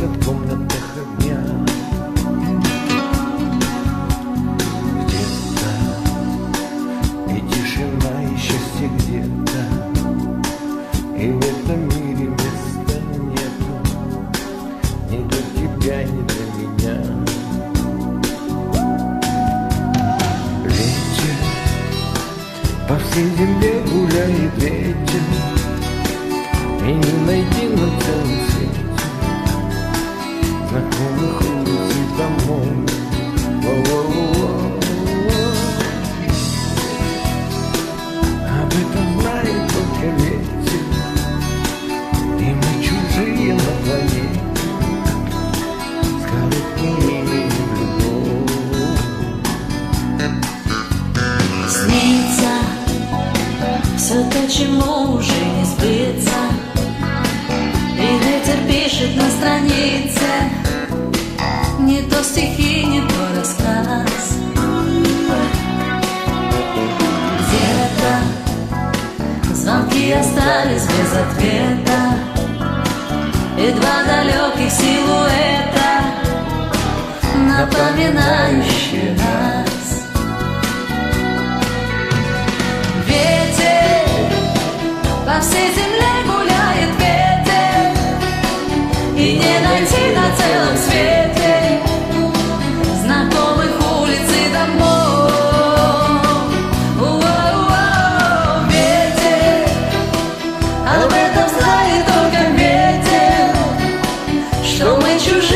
в комнатах огня. Где-то и тишина, и счастье где-то, и в этом мире места нету ни для тебя, ни для меня. Ветер, по всей земле гуляет ветер, и не найти на целом свете знакомых улиц и домов. Об этом знает только ветер, и мы чужие на планете с коротким именем любовь. Снится все то, чему уже не сбыться, и ветер пишет на странице не то стихи, не то рассказ. Где-то звонки остались без ответа, и два далеких силуэта, напоминающие нас. Ветер, по всей земле гуляет ветер, и не найти на целом свете знакомых улиц и домов. Ветер, об этом знает только ветер, что мы чужие